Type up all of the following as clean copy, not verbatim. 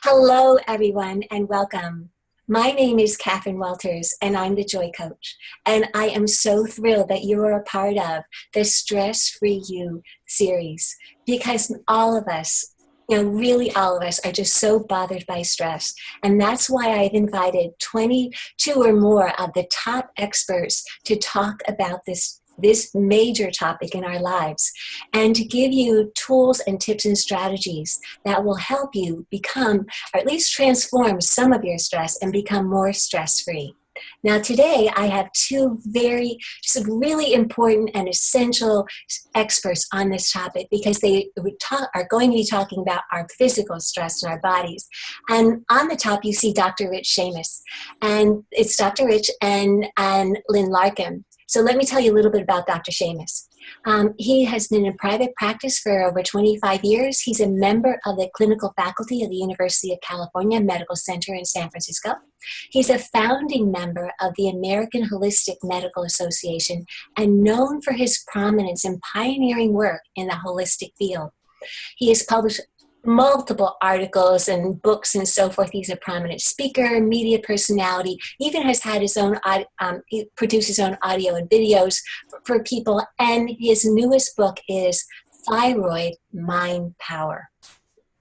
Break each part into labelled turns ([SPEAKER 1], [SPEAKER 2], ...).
[SPEAKER 1] Hello, everyone, and welcome. My name is Catherine Walters, and I'm the Joy Coach. And I am so thrilled that you are a part of the Stress Free You series because all of us, really all of us are just so bothered by stress. And that's why I've invited 22 or more of the top experts to talk about this major topic in our lives and to give you tools and tips and strategies that will help you become, or at least transform some of your stress and become more stress-free. Now today I have two just really important and essential experts on this topic because they are going to be talking about our physical stress in our bodies. And on the top you see Dr. Rich Seamus, and it's Dr. Rich and LynnLarkin. So let me tell you a little bit about Dr. Seamus. He has been in private practice for over 25 years. He's a member of the clinical faculty of the University of California Medical Center in San Francisco. He's a founding member of the American Holistic Medical Association and known for his prominence in pioneering work in the holistic field. He has published multiple articles and books and so forth. He's a prominent speaker, media personality, even has had his own, he produced his own audio and videos for people. And his newest book is Thyroid Mind Power.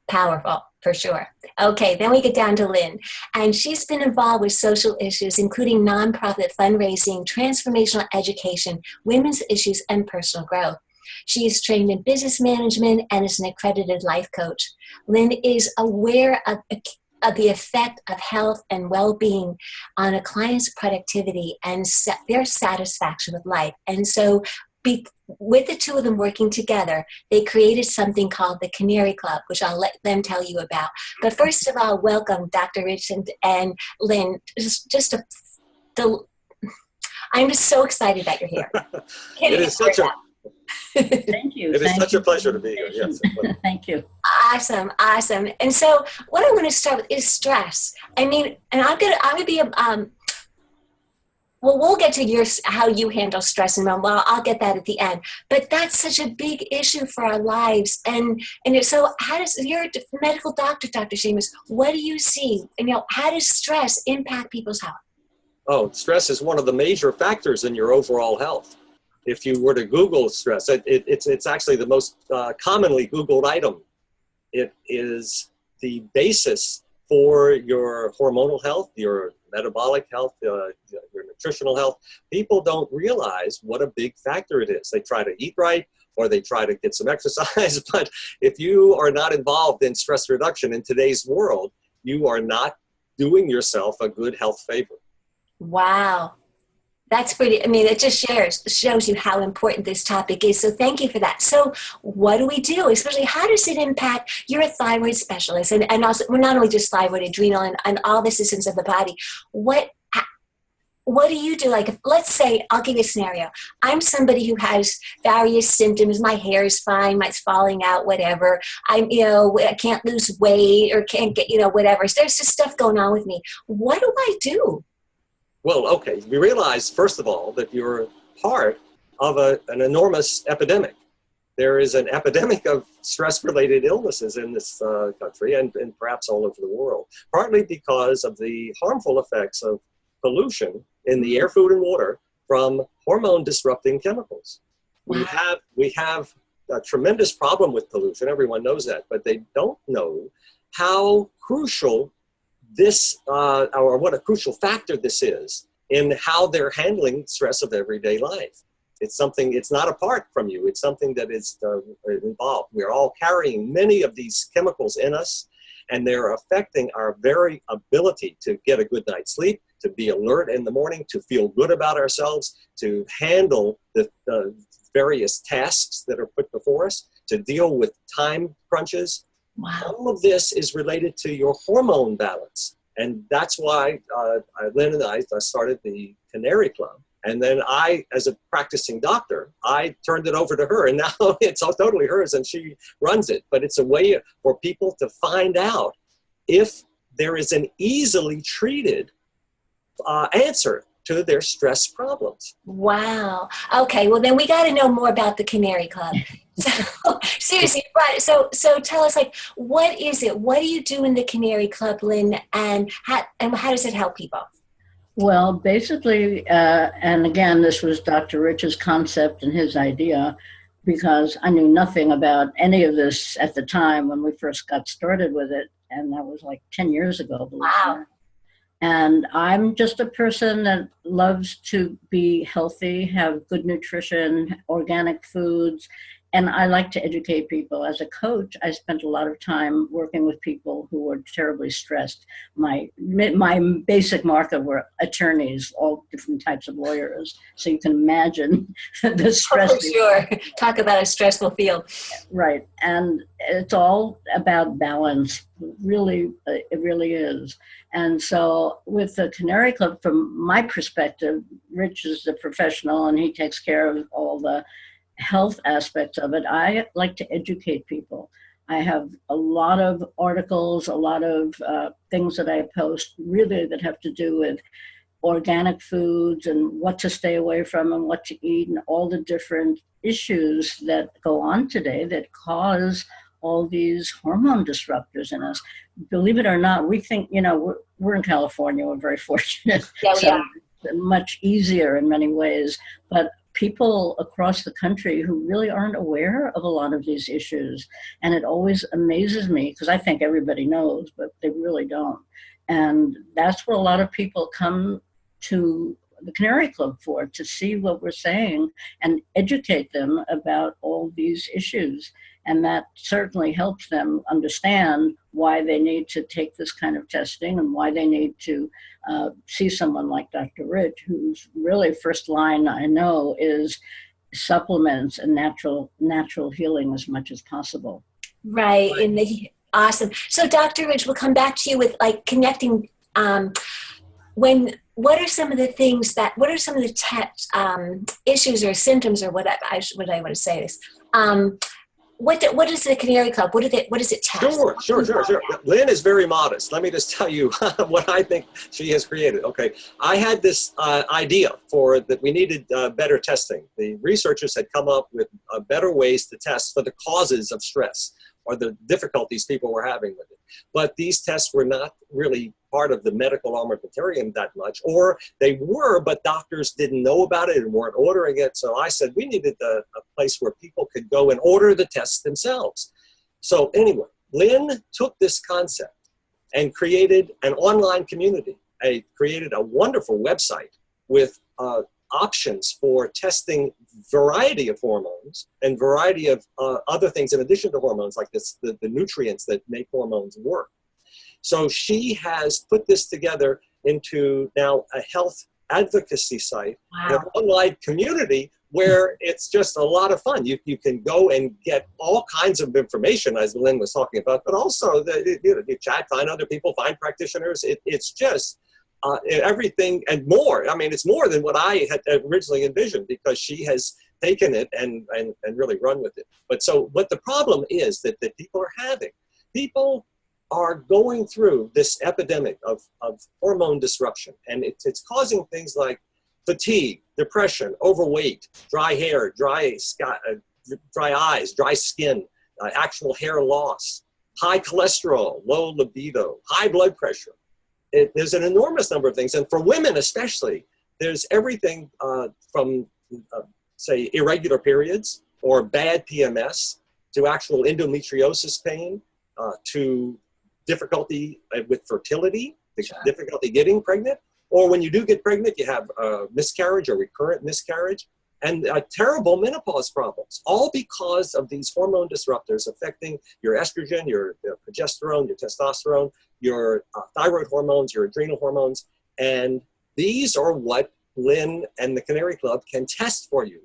[SPEAKER 1] Powerful, for sure. Okay, then we get down to Lynn. And she's been involved with social issues, including nonprofit fundraising, transformational education, women's issues, and personal growth. She is trained in business management and is an accredited life coach. Lynn is aware of the effect of health and well-being on a client's productivity and their satisfaction with life. And so with the two of them working together, they created something called the Canary Club, which I'll let them tell you about. But first of all, welcome, Dr. Rich and Lynn. I'm just so excited that you're here.
[SPEAKER 2] It is such a
[SPEAKER 3] Thank you.
[SPEAKER 2] It is such a pleasure to be here. Yes.
[SPEAKER 3] Thank you.
[SPEAKER 1] Awesome. And so, what I'm going to start with is stress. I mean, and I'm gonna be well, we'll get to how you handle stress, and I'll get that at the end. But that's such a big issue for our lives, and so you're a medical doctor, Dr. Seamus. What do you see? And how does stress impact people's health?
[SPEAKER 2] Oh, stress is one of the major factors in your overall health. If you were to Google stress, it's actually the most commonly Googled item. It is the basis for your hormonal health, your metabolic health, your nutritional health. People don't realize what a big factor it is. They try to eat right or they try to get some exercise, but if you are not involved in stress reduction in today's world, you are not doing yourself a good health favor.
[SPEAKER 1] Wow. That's pretty, it just shows you how important this topic is. So thank you for that. So what do we do? Especially, how does it impact, you're a thyroid specialist, and also, we're not only just thyroid, adrenal, and all the systems of the body. What do you do? Like, let's say, I'll give you a scenario. I'm somebody who has various symptoms. My hair is fine, mine's falling out, whatever. I can't lose weight or can't get, whatever. So there's just stuff going on with me. What do I do?
[SPEAKER 2] Well, okay, we realize, first of all, that you're part of an enormous epidemic. There is an epidemic of stress-related illnesses in this country and perhaps all over the world, partly because of the harmful effects of pollution in the air, food, and water from hormone-disrupting chemicals. We have a tremendous problem with pollution. Everyone knows that, but they don't know how crucial or what a crucial factor this is in how they're handling stress of everyday life. It's not apart from you. It's something that is involved. We're all carrying many of these chemicals in us, and they're affecting our very ability to get a good night's sleep, to be alert in the morning, to feel good about ourselves, to handle the various tasks that are put before us, to deal with time crunches.
[SPEAKER 1] Wow.
[SPEAKER 2] All of this is related to your hormone balance. And that's why Lynn and I started the Canary Club. And then I, as a practicing doctor, I turned it over to her. And now it's all totally hers and she runs it. But it's a way for people to find out if there is an easily treated answer to their stress problems.
[SPEAKER 1] Wow. Okay, well then we got to know more about the Canary Club. So seriously, right. So tell us, like, what is it? What do you do in the Canary Club, Lynn, and how does it help people?
[SPEAKER 3] Well, basically, and again, this was Dr. Rich's concept and his idea, because I knew nothing about any of this at the time when we first got started with it. And that was like 10 years ago, believe it or
[SPEAKER 1] Wow.
[SPEAKER 3] not. And I'm just a person that loves to be healthy, have good nutrition, organic foods, and I like to educate people. As a coach, I spent a lot of time working with people who were terribly stressed. My basic market were attorneys, all different types of lawyers. So you can imagine the stress.
[SPEAKER 1] Oh, for sure. Talk about a stressful field.
[SPEAKER 3] Right. And it's all about balance. Really, it really is. And so with the Canary Club, from my perspective, Rich is the professional and he takes care of all the health aspects of it. I like to educate people. I have a lot of articles, a lot of things that I post really that have to do with organic foods and what to stay away from and what to eat and all the different issues that go on today that cause all these hormone disruptors in us. Believe it or not, we think, we're in California, we're very fortunate.
[SPEAKER 1] Yeah, we are.
[SPEAKER 3] Much easier in many ways, but people across the country who really aren't aware of a lot of these issues. And it always amazes me because I think everybody knows, but they really don't. And that's what a lot of people come to the Canary Club for, to see what we're saying and educate them about all these issues. And that certainly helps them understand why they need to take this kind of testing and why they need to see someone like Dr. Rich, whose really first line I know is supplements and natural healing as much as possible.
[SPEAKER 1] Right. Awesome. So Dr. Rich, we'll come back to you with like connecting what are some of the issues or symptoms or what I want to say this? What is the Canary Club? What does it test?
[SPEAKER 2] Sure. Lynn is very modest. Let me just tell you what I think she has created. Okay, I had this idea that we needed better testing. The researchers had come up with better ways to test for the causes of stress or the difficulties people were having with it. But these tests were not really part of the medical armamentarium that much, or they were, but doctors didn't know about it and weren't ordering it. So I said we needed a place where people could go and order the tests themselves. So anyway, Lynn took this concept and created an online community. Created a wonderful website with options for testing variety of hormones and variety of other things in addition to hormones, like the nutrients that make hormones work. So she has put this together into now a health advocacy site, an online community where it's just a lot of fun. You can go and get all kinds of information, as Lynn was talking about, but also you chat, find other people, find practitioners. It's just everything and more. I mean, it's more than what I had originally envisioned, because she has taken it and really run with it. But so what the problem is that people are having, people are going through this epidemic of hormone disruption, and it's causing things like fatigue, depression, overweight, dry hair, dry eyes, dry skin, actual hair loss, high cholesterol, low libido, high blood pressure. There's an enormous number of things, and for women especially, there's everything from say irregular periods or bad PMS to actual endometriosis pain to difficulty with fertility, difficulty getting pregnant, or when you do get pregnant, you have miscarriage or recurrent miscarriage, and terrible menopause problems, all because of these hormone disruptors affecting your estrogen, your progesterone, your testosterone, your thyroid hormones, your adrenal hormones. And these are what Lynn and the Canary Club can test for you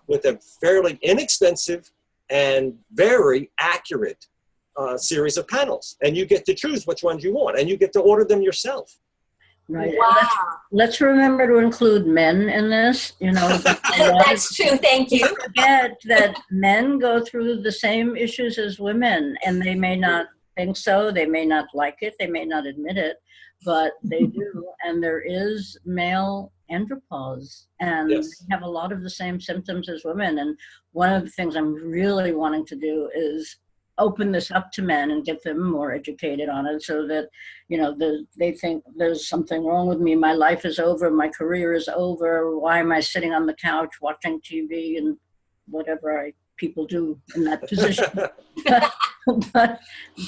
[SPEAKER 2] with a fairly inexpensive and very accurate series of panels. And you get to choose which ones you want, and you get to order them yourself.
[SPEAKER 3] Right. Wow. Let's remember to include men in this.
[SPEAKER 1] That's true. Thank you.
[SPEAKER 3] Forget that men go through the same issues as women, and they may not think so. They may not like it. They may not admit it, but they do. And there is male andropause, and
[SPEAKER 2] Yes.
[SPEAKER 3] they have a lot of the same symptoms as women. And one of the things I'm really wanting to do is open this up to men and get them more educated on it, so that, you know, they think there's something wrong with me. My life is over. My career is over. Why am I sitting on the couch watching TV and whatever people do in that position?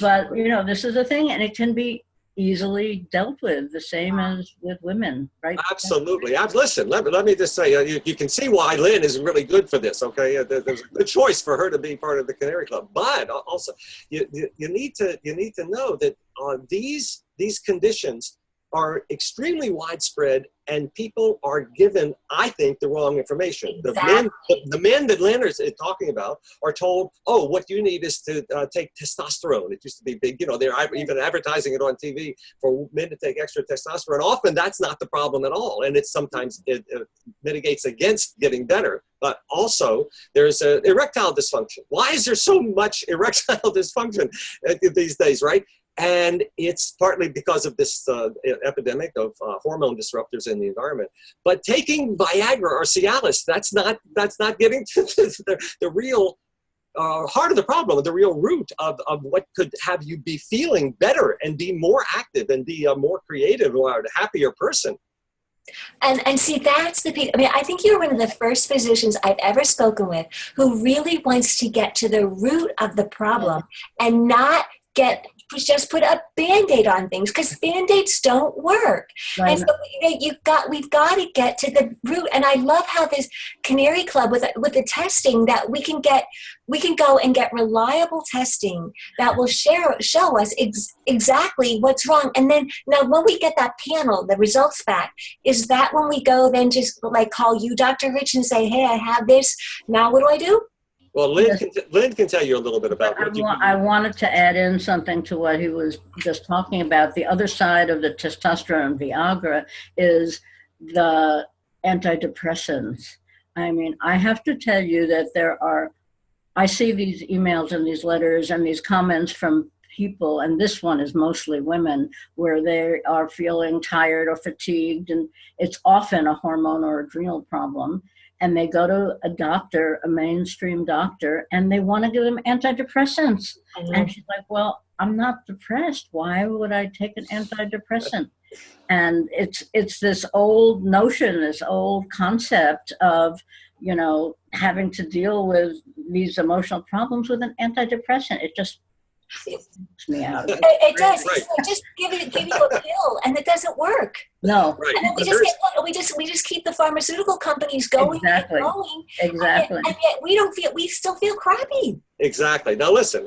[SPEAKER 3] but you know, this is a thing, and it can be easily dealt with the same as with women, right?
[SPEAKER 2] Absolutely. Listen, let me just say, you can see why Lynn is really good for this, okay? There's a good choice for her to be part of the Canary Club. But also, you need to know that these conditions are extremely widespread, and people are given, I think, the wrong information.
[SPEAKER 1] Exactly.
[SPEAKER 2] The men that Lynn is talking about are told, oh, what you need is to take testosterone. It used to be big, you know, they're even advertising it on TV for men to take extra testosterone. Often that's not the problem at all, and it's sometimes it mitigates against getting better. But also, there's erectile dysfunction. Why is there so much erectile dysfunction these days, right? And it's partly because of this epidemic of hormone disruptors in the environment. But taking Viagra or Cialis, that's not getting to the real heart of the problem, the real root of what could have you be feeling better and be more active and be a more creative or a happier person.
[SPEAKER 1] And see, that's the piece. I mean, I think you're one of the first physicians I've ever spoken with who really wants to get to the root of the problem and not just put a Band-Aid on things, because Band-Aids don't work.
[SPEAKER 3] Right.
[SPEAKER 1] And so we've got to get to the root. And I love how this Canary Club with the testing, that we can go and get reliable testing that will show us exactly what's wrong. And then now when we get that panel, the results back, is that when we go then just like call you, Dr. Rich, and say, hey, I have this, now what do I do?
[SPEAKER 2] Well, Lynn can tell you a little bit about what
[SPEAKER 3] I wanted to add in something to what he was just talking about. The other side of the testosterone Viagra is the antidepressants. I mean, I have to tell you that I see these emails and these letters and these comments from people, and this one is mostly women, where they are feeling tired or fatigued, and it's often a hormone or adrenal problem. And they go to a doctor, a mainstream doctor, and they want to give them antidepressants. And she's like, well, I'm not depressed. Why would I take an antidepressant? And it's this old notion, this old concept of, you know, having to deal with these emotional problems with an antidepressant. It just freaks me out.
[SPEAKER 1] It does.
[SPEAKER 2] Right.
[SPEAKER 1] It's like just give you a pill, and it doesn't work.
[SPEAKER 3] No.
[SPEAKER 2] Right.
[SPEAKER 1] And then we just keep the pharmaceutical companies going
[SPEAKER 3] Exactly.
[SPEAKER 1] and going.
[SPEAKER 3] Exactly.
[SPEAKER 1] And yet we still feel crappy.
[SPEAKER 2] Exactly. Now listen,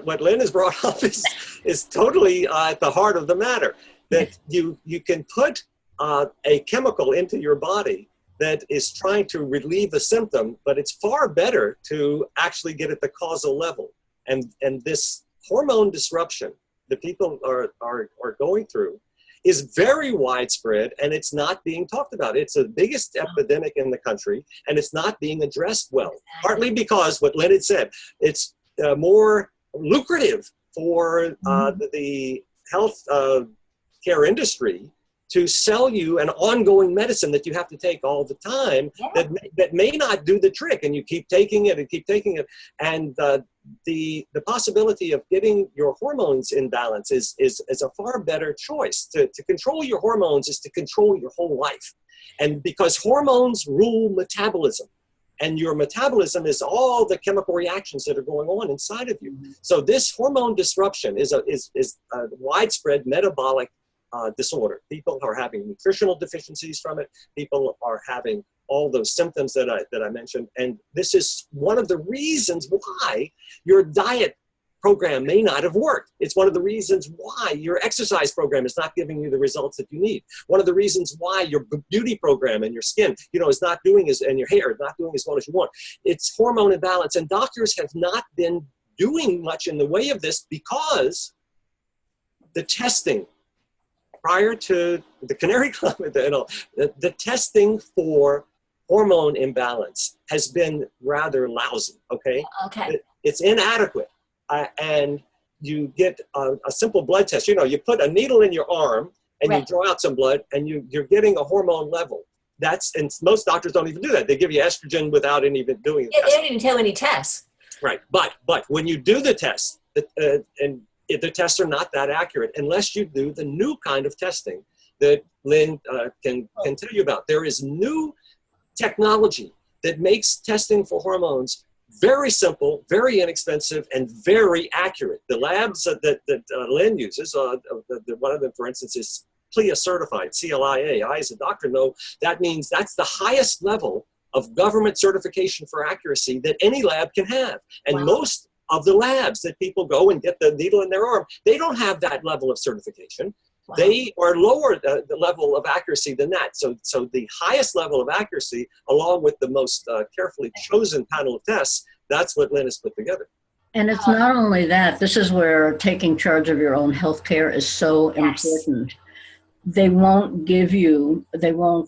[SPEAKER 2] what Lynn has brought up is totally at the heart of the matter. That you can put a chemical into your body that is trying to relieve a symptom, but it's far better to actually get at the causal level. And this hormone disruption that people are going through is very widespread, and it's not being talked about. It's the biggest epidemic in the country, and it's not being addressed well, partly because what Lynn had said, it's more lucrative for the health care industry to sell you an ongoing medicine that you have to take all the time that may not do the trick, and you keep taking it and keep taking it. And the possibility of getting your hormones in balance is a far better choice. To control your hormones is to control your whole life. And because hormones rule metabolism, and your metabolism is all the chemical reactions that are going on inside of you. So this hormone disruption is a widespread metabolic disorder. People are having nutritional deficiencies from it. People are having all those symptoms that I mentioned. And this is one of the reasons why your diet program may not have worked. It's one of the reasons why your exercise program is not giving you the results that you need. One of the reasons why your beauty program and your skin, is not doing and your hair is not doing as well as you want. It's hormone imbalance. And doctors have not been doing much in the way of this because the testing prior to the Canary Club, the testing for hormone imbalance has been rather lousy, okay?
[SPEAKER 1] Okay.
[SPEAKER 2] It's inadequate. And you get a simple blood test. You know, you put a needle in your arm and you
[SPEAKER 1] Right.
[SPEAKER 2] draw out some blood, and you're getting a hormone level. And most doctors don't even do that. They give you estrogen without even doing the
[SPEAKER 1] Yeah, they
[SPEAKER 2] test.
[SPEAKER 1] don't even tell any tests.
[SPEAKER 2] Right. But when you do the test, the tests are not that accurate unless you do the new kind of testing that Lynn can tell you about. There is new technology that makes testing for hormones very simple, very inexpensive, and very accurate. The labs that Lynn uses, one of them, for instance, is CLIA certified, C-L-I-A. I, as a doctor, know that means that's the highest level of government certification for accuracy that any lab can have. And
[SPEAKER 1] Wow.
[SPEAKER 2] most of the labs that people go and get the needle in their arm, they don't have that level of certification.
[SPEAKER 1] Wow.
[SPEAKER 2] They are lower the level of accuracy than that. So the highest level of accuracy, along with the most carefully chosen panel of tests, that's what Lynn has put together.
[SPEAKER 3] And it's not only that, this is where taking charge of your own health care is so
[SPEAKER 1] Yes.
[SPEAKER 3] important. They won't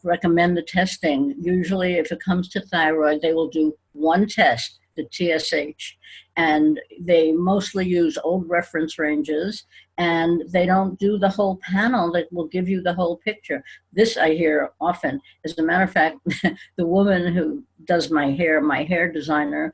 [SPEAKER 3] recommend the testing. Usually, if it comes to thyroid, they will do one test, the TSH, and they mostly use old reference ranges, and they don't do the whole panel that will give you the whole picture. This I hear often. As a matter of fact, the woman who does my hair designer,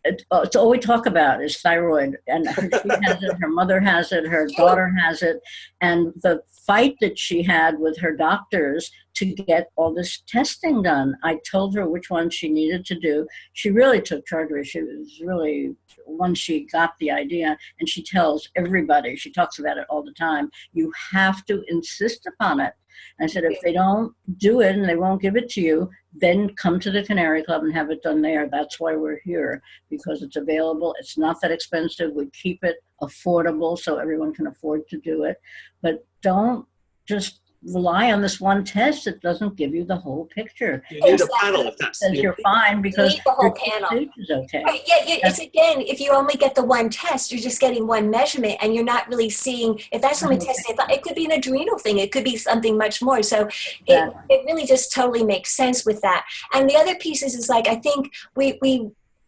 [SPEAKER 3] it's all we talk about is thyroid, and she has it, her mother has it, her daughter has it, and the fight that she had with her doctors to get all this testing done. I told her which one she needed to do. She really took charge of it. She was really, once she got the idea, and she tells everybody, she talks about it all the time, you have to insist upon it. I said, if they don't do it and they won't give it to you, then come to the Canary Club and have it done there. That's why we're here, because it's available. It's not that expensive. We keep it affordable so everyone can afford to do it. But don't just rely on this one test. It doesn't give you the whole picture.
[SPEAKER 2] You need
[SPEAKER 1] Exactly.
[SPEAKER 2] a panel of tests.
[SPEAKER 3] Says you're fine because
[SPEAKER 1] You need the whole
[SPEAKER 3] your
[SPEAKER 1] panel.
[SPEAKER 3] TSH is okay.
[SPEAKER 1] Right, yeah, it's again, if you only get the one test, you're just getting one measurement, and you're not really seeing if that's only tested. It could be an adrenal thing. It could be something much more. So it really just totally makes sense with that. And the other pieces is like, I think we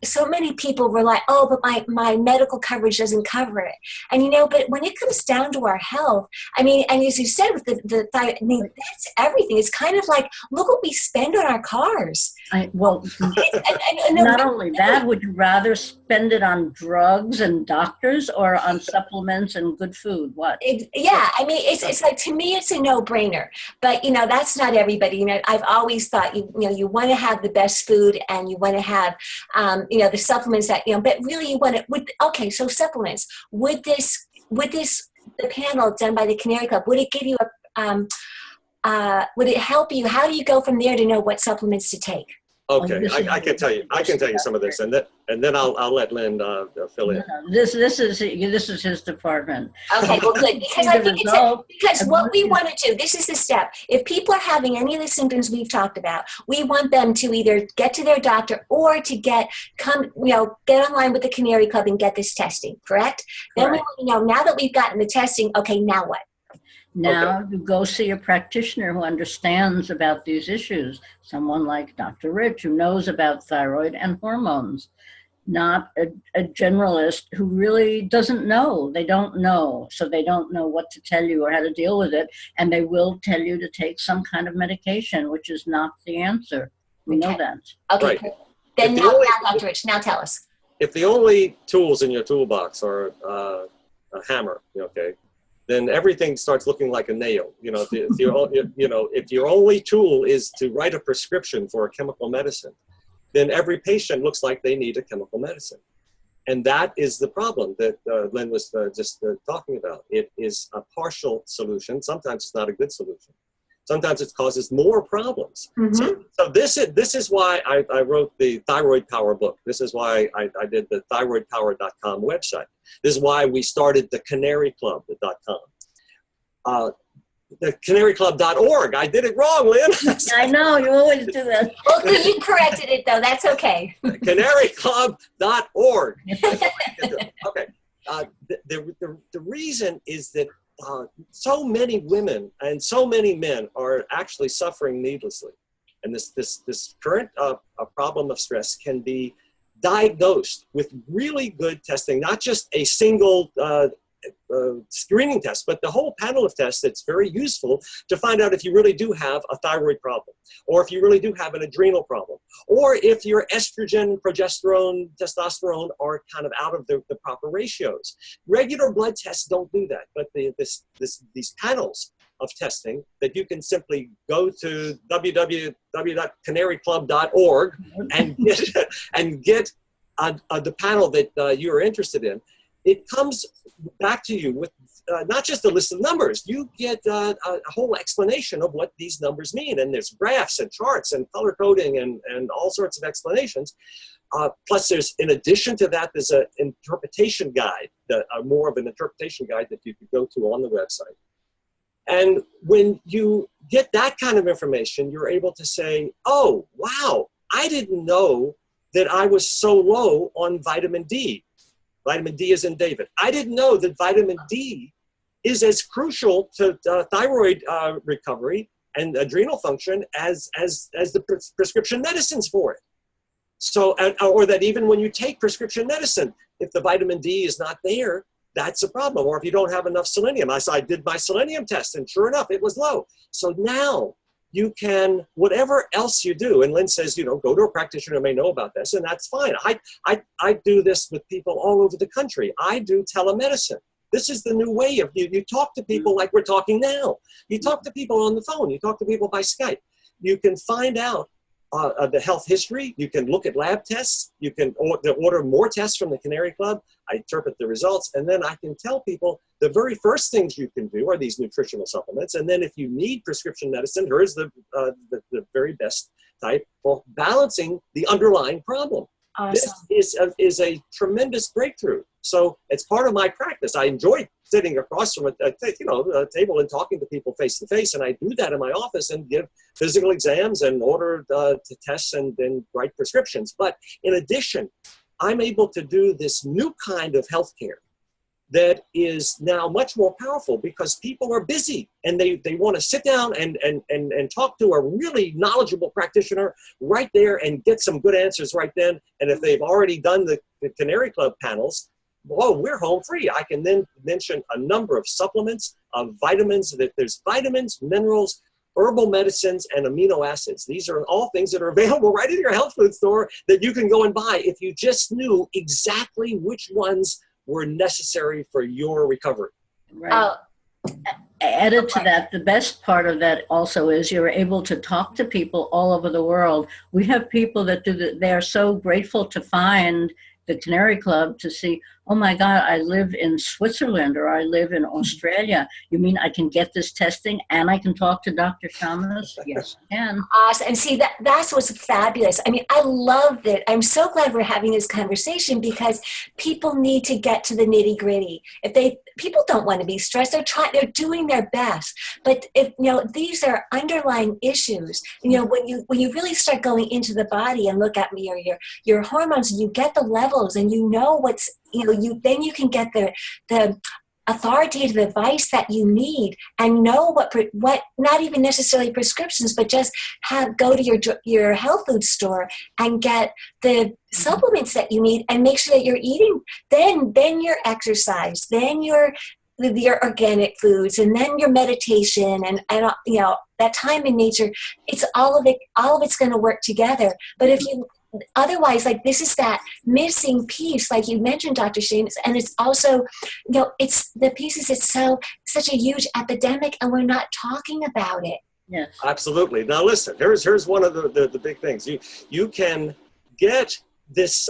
[SPEAKER 1] so many people rely, oh, but my medical coverage doesn't cover it. And, you know, but when it comes down to our health, I mean, and as you said with the I mean, that's everything. It's kind of like, look what we spend on our cars.
[SPEAKER 3] Not only that, would you rather spend it on drugs and doctors or on supplements and good food? What?
[SPEAKER 1] Yeah, I mean, it's like, to me, it's a no-brainer. But, you know, that's not everybody. You know, I've always thought, you know, you want to have the best food, and you want to have, you know, the supplements that, you know, but really you want to, okay, so supplements, would the panel done by the Canary Club, would it give you would it help you? How do you go from there to know what supplements to take?
[SPEAKER 2] Okay, I can tell you. I can tell you some of this, and then I'll let Lynn fill in.
[SPEAKER 3] This is his department.
[SPEAKER 1] Okay, well, good, because I think because what we want to do. This is the step. If people are having any of the symptoms we've talked about, we want them to either get to their doctor or to get online with the Canary Club and get this testing. Correct? Then we want to know, now that we've gotten the testing. Okay, now what?
[SPEAKER 3] Now you go see a practitioner who understands about these issues, someone like Dr. Rich, who knows about thyroid and hormones, not a generalist who really doesn't know. They don't know, so they don't know what to tell you or how to deal with it, and they will tell you to take some kind of medication, which is not the answer. We know that.
[SPEAKER 1] Okay,
[SPEAKER 2] right.
[SPEAKER 1] Then now, Dr. Rich, now tell us.
[SPEAKER 2] If the only tools in your toolbox are a hammer, okay, then everything starts looking like a nail. You know, if your only tool is to write a prescription for a chemical medicine, then every patient looks like they need a chemical medicine. And that is the problem that Lynn was just talking about. It is a partial solution. Sometimes it's not a good solution. Sometimes it causes more problems.
[SPEAKER 1] Mm-hmm.
[SPEAKER 2] So this is why I wrote the Thyroid Power book. This is why I did the thyroidpower.com website. This is why we started the canaryclub.com. The canaryclub.org. I did it wrong, Lynn.
[SPEAKER 3] I know, you always do that.
[SPEAKER 1] Well, you corrected it, though. That's okay.
[SPEAKER 2] Canaryclub.org. Okay. The reason is that so many women and so many men are actually suffering needlessly. And this current problem of stress can be diagnosed with really good testing, not just a single screening tests, but the whole panel of tests that's very useful to find out if you really do have a thyroid problem, or if you really do have an adrenal problem, or if your estrogen, progesterone, testosterone are kind of out of the proper ratios. Regular blood tests don't do that, but these panels of testing that you can simply go to www.canaryclub.org and get the panel that you're interested in. It comes back to you with not just a list of numbers. You get a whole explanation of what these numbers mean. And there's graphs and charts and color coding and all sorts of explanations. Plus, in addition to that, there's an interpretation guide, more of an interpretation guide that you could go to on the website. And when you get that kind of information, you're able to say, oh, wow, I didn't know that I was so low on vitamin D. Vitamin D is in David. I didn't know that vitamin D is as crucial to thyroid recovery and adrenal function as the prescription medicines for it. So, or that even when you take prescription medicine, if the vitamin D is not there, that's a problem. Or if you don't have enough selenium. I did my selenium test, and sure enough, it was low. So now you can, whatever else you do, and Lynn says, go to a practitioner who may know about this, and that's fine. I do this with people all over the country. I do telemedicine. This is the new way of you talk to people like we're talking now. You talk to people on the phone. You talk to people by Skype. You can find out the health history. You can look at lab tests. You can order more tests from the Canary Club. I interpret the results, and then I can tell people the very first things you can do are these nutritional supplements. And then if you need prescription medicine, here's the very best type for balancing the underlying problem.
[SPEAKER 1] Awesome.
[SPEAKER 2] This is a tremendous breakthrough. So it's part of my practice. I enjoy sitting across from a table and talking to people face to face, and I do that in my office and give physical exams and order tests and write prescriptions. But in addition, I'm able to do this new kind of healthcare that is now much more powerful because people are busy and they want to sit down and talk to a really knowledgeable practitioner right there and get some good answers right then. And if they've already done the Canary Club panels, whoa, we're home free. I can then mention a number of supplements, of vitamins, that there's vitamins, minerals, herbal medicines, and amino acids. These are all things that are available right in your health food store that you can go and buy if you just knew exactly which ones were necessary for your recovery.
[SPEAKER 3] Right. Added to that, the best part of that also is you're able to talk to people all over the world. We have people that they are so grateful to find the Canary Club to see, oh my God, I live in Switzerland or I live in Australia. You mean I can get this testing and I can talk to Dr. Shamus? Yes, I can.
[SPEAKER 1] Awesome. And see, that's what's fabulous. I mean, I love it. I'm so glad we're having this conversation because people need to get to the nitty gritty. People don't want to be stressed. They're doing their best. But these are underlying issues. When you really start going into the body and look at your hormones, you get the levels and what's, then you can get the authoritative advice that you need and know what not even necessarily prescriptions, but just go to your health food store and get the supplements that you need and make sure that you're eating then your exercise, then your organic foods, and then your meditation and that time in nature. It's all of it's going to work together. But if you otherwise, this is that missing piece, like you mentioned, Dr. Shamus, and it's also, it's the pieces. It's such a huge epidemic, and we're not talking about it.
[SPEAKER 3] Yes,
[SPEAKER 2] absolutely. Now, listen. Here's one of the big things. You can get this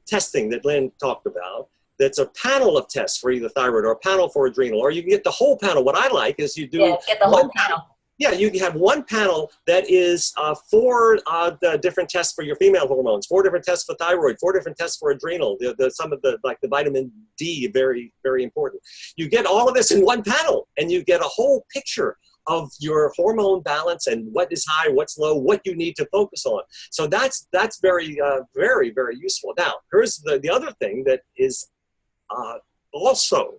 [SPEAKER 2] testing that Lynn talked about. That's a panel of tests for either thyroid or a panel for adrenal, or you can get the whole panel. What I like is you get
[SPEAKER 1] the whole panel.
[SPEAKER 2] Yeah, you have one panel that is 4 the different tests for your female hormones, 4 different tests for thyroid, 4 different tests for adrenal, some of the vitamin D, very, very important. You get all of this in one panel, and you get a whole picture of your hormone balance and what is high, what's low, what you need to focus on. So that's very, very, very useful. Now, here's the other thing that is also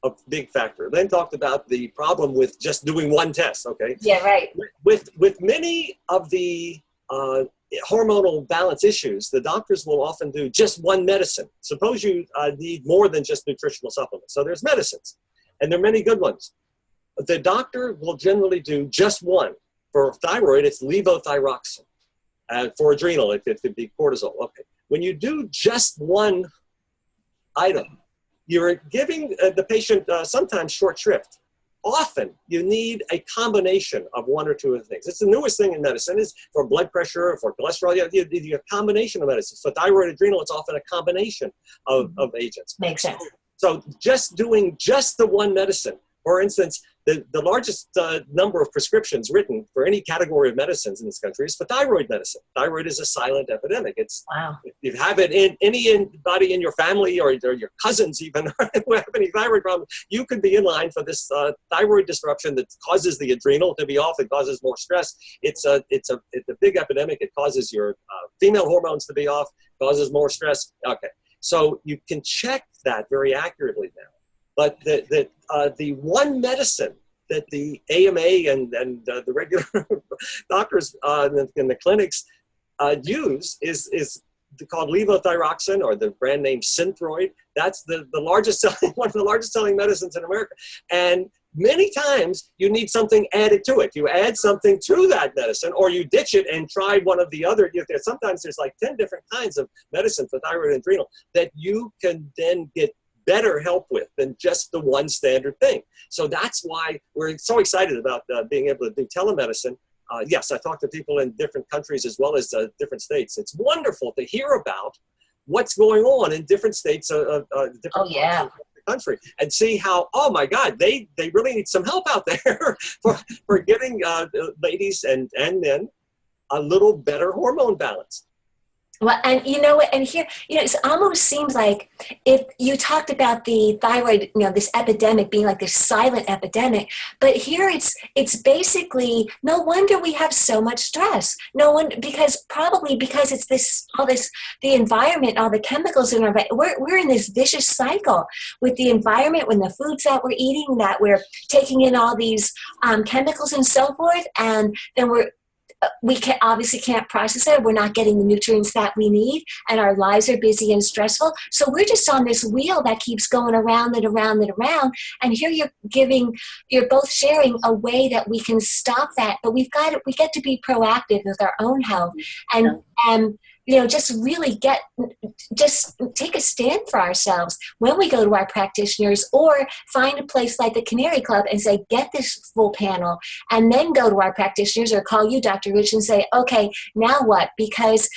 [SPEAKER 2] a big factor. Lynn talked about the problem with just doing one test, okay?
[SPEAKER 1] Yeah, right.
[SPEAKER 2] With many of the hormonal balance issues, the doctors will often do just one medicine. Suppose you need more than just nutritional supplements. So there's medicines, and there are many good ones. The doctor will generally do just one. For thyroid, it's levothyroxine. For adrenal, it could be cortisol. Okay. When you do just one item, you're giving the patient sometimes short shrift. Often, you need a combination of one or two of the things. It's the newest thing in medicine is for blood pressure, for cholesterol, you need a combination of medicines. For thyroid adrenal, it's often a combination of agents.
[SPEAKER 1] Makes sense.
[SPEAKER 2] So just doing just the one medicine, for instance, the largest number of prescriptions written for any category of medicines in this country is for thyroid medicine. Thyroid is a silent epidemic. It's
[SPEAKER 1] Wow.
[SPEAKER 2] If you have it in anybody in your family or your cousins even who have any thyroid problem, you could be in line for this thyroid disruption that causes the adrenal to be off. It causes more stress. It's a big epidemic. It causes your female hormones to be off. Causes more stress. Okay, so you can check that very accurately now. But the one medicine that the AMA and the regular doctors in the clinics use is called levothyroxine, or the brand name Synthroid. That's the largest selling, one of the largest selling medicines in America. And many times you need something added to it. You add something to that medicine, or you ditch it and try one of the other. Sometimes there's like 10 different kinds of medicine for thyroid and adrenal that you can then get better help with than just the one standard thing. So that's why we're so excited about being able to do telemedicine. Yes, I talk to people in different countries as well as different states. It's wonderful to hear about what's going on in different states of different parts of the country and see how, oh my God, they really need some help out there for getting ladies and men a little better hormone balance.
[SPEAKER 1] Well, and you know what, and here, it almost seems like if you talked about the thyroid, this epidemic being like this silent epidemic, but here it's basically, no wonder we have so much stress. No one, because it's the environment, all the chemicals in our, we're in this vicious cycle with the environment, when the foods that we're eating, that we're taking in all these chemicals and so forth, and then we obviously can't process it. We're not getting the nutrients that we need, and our lives are busy and stressful. So we're just on this wheel that keeps going around and around and around. And here you're both sharing a way that we can stop that. But we get to be proactive with our own health, and just really just take a stand for ourselves when we go to our practitioners, or find a place like the Canary Club and say, get this full panel, and then go to our practitioners or call you, Dr. Rich, and say, okay, now what? Because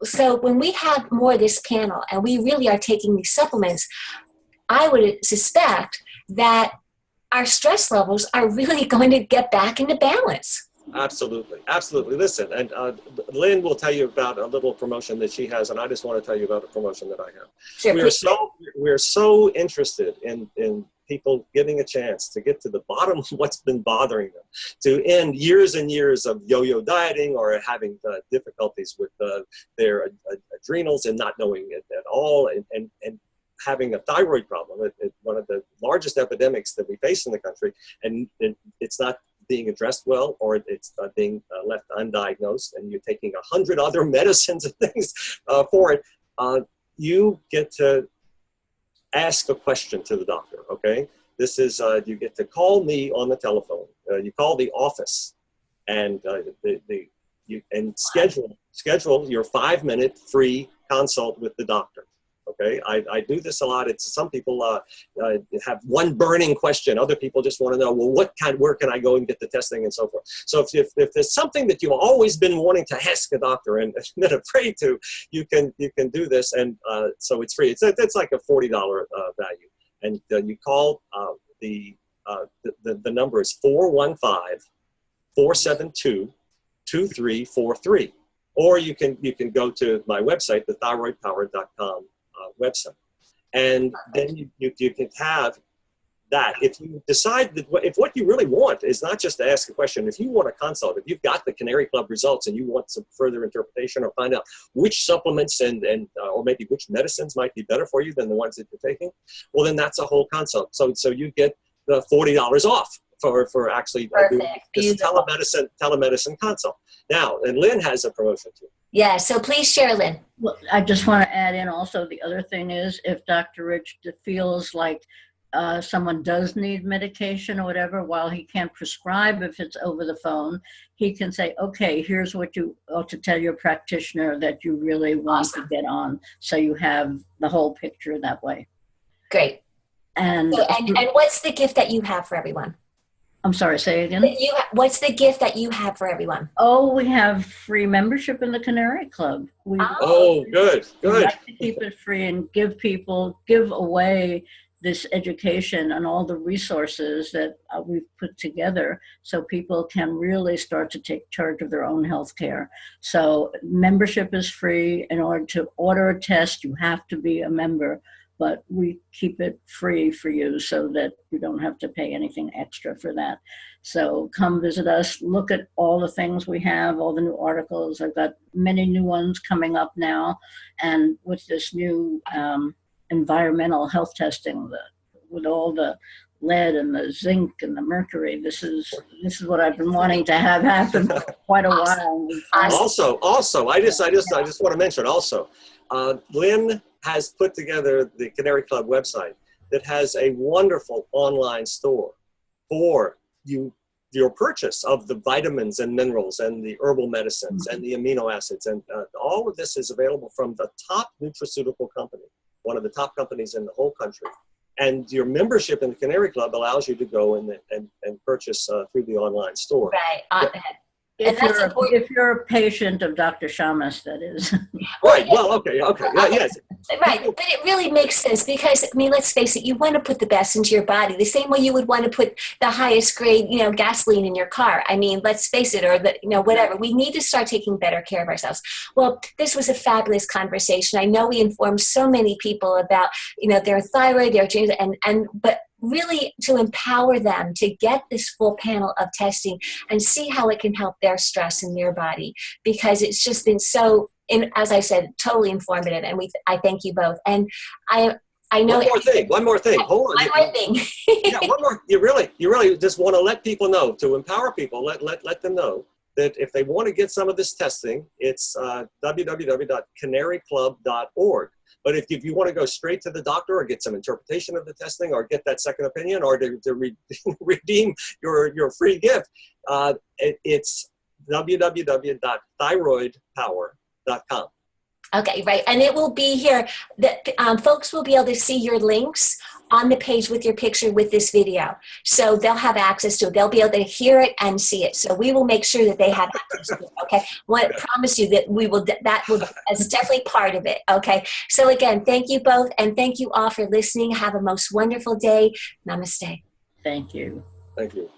[SPEAKER 1] so when we have more of this panel and we really are taking these supplements, I would suspect that our stress levels are really going to get back into balance.
[SPEAKER 2] Absolutely. Absolutely. Listen, and Lynn will tell you about a little promotion that she has, and I just want to tell you about a promotion that I have.
[SPEAKER 1] Sure,
[SPEAKER 2] we're so interested in people getting a chance to get to the bottom of what's been bothering them, to end years and years of yo-yo dieting or having difficulties with their adrenals and not knowing it at all, and having a thyroid problem. It's one of the largest epidemics that we face in the country, and it's not being addressed well, or it's being left undiagnosed, and you're taking 100 other medicines and things for it. You get to ask a question to the doctor, okay? This is, you get to call me on the telephone. You call the office, and you schedule your 5-minute free consult with the doctor. Okay, I do this a lot. Some people have one burning question. Other people just want to know, well, where can I go and get the testing and so forth. So if there's something that you've always been wanting to ask a doctor and been afraid to, you can do this, and so it's free. It's like a $40 value, and you call the number is 415-472-2343, or you can go to my website, thethyroidpower.com. Website, and then you can have that. If you decide that if what you really want is not just to ask a question, if you want a consult, if you've got the Canary Club results and you want some further interpretation, or find out which supplements and or maybe which medicines might be better for you than the ones that you're taking, well, then that's a whole consult. So you get the $40 off for actually doing this telemedicine consult. Now, and Lynn has a promotion too.
[SPEAKER 1] Yeah, so please share, Lynn.
[SPEAKER 3] Well, I just want to add in also, the other thing is, if Dr. Rich feels like someone does need medication or whatever, while he can't prescribe if it's over the phone, he can say, okay, here's what you ought to tell your practitioner that you really want to get on. So you have the whole picture that way.
[SPEAKER 1] Great.
[SPEAKER 3] And,
[SPEAKER 1] so, and what's the gift that you have for everyone?
[SPEAKER 3] I'm sorry, say it again.
[SPEAKER 1] What's the gift that you have for everyone?
[SPEAKER 3] Oh, we have free membership in the Canary Club.
[SPEAKER 2] Good.
[SPEAKER 3] We like to keep it free and give away this education and all the resources that we've put together so people can really start to take charge of their own health care. So membership is free. In order to order a test, you have to be a member, but we keep it free for you so that you don't have to pay anything extra for that. So come visit us, look at all the things we have, all the new articles. I've got many new ones coming up now. And with this new environmental health testing, with all the lead and the zinc and the mercury, this is what I've been wanting to have happen for quite a while.
[SPEAKER 2] Also, I just want to mention also, Lynn has put together the Canary Club website that has a wonderful online store for your purchase of the vitamins and minerals and the herbal medicines and the amino acids, and all of this is available from the top nutraceutical company, one of the top companies in the whole country. And your membership in the Canary Club allows you to go and purchase through the online store.
[SPEAKER 1] Right.
[SPEAKER 3] If you're a patient of Dr. Shamus, that is.
[SPEAKER 2] Right. Well, okay. Yes.
[SPEAKER 1] Right. But it really makes sense because, I mean, let's face it, you want to put the best into your body the same way you would want to put the highest grade, gasoline in your car. I mean, let's face it, or whatever. We need to start taking better care of ourselves. Well, this was a fabulous conversation. I know we informed so many people about, their thyroid, their genes, but really to empower them to get this full panel of testing and see how it can help their stress in their body, because it's just been so, as I said, totally informative. And I thank you both. And I know
[SPEAKER 2] one more thing. Hold on.
[SPEAKER 1] One more thing.
[SPEAKER 2] Yeah, one more. You really just want to let people know, to empower people, let them know that if they want to get some of this testing, it's www.canaryclub.org. But if you want to go straight to the doctor or get some interpretation of the testing or get that second opinion or to redeem your free gift, it's www.thyroidpower.com.
[SPEAKER 1] Okay, right. And it will be here. Folks will be able to see your links on the page with your picture with this video. So they'll have access to it. They'll be able to hear it and see it. So we will make sure that they have access to it, okay? I promise you that that's definitely part of it, okay? So again, thank you both, and thank you all for listening. Have a most wonderful day. Namaste.
[SPEAKER 3] Thank you.
[SPEAKER 2] Thank you.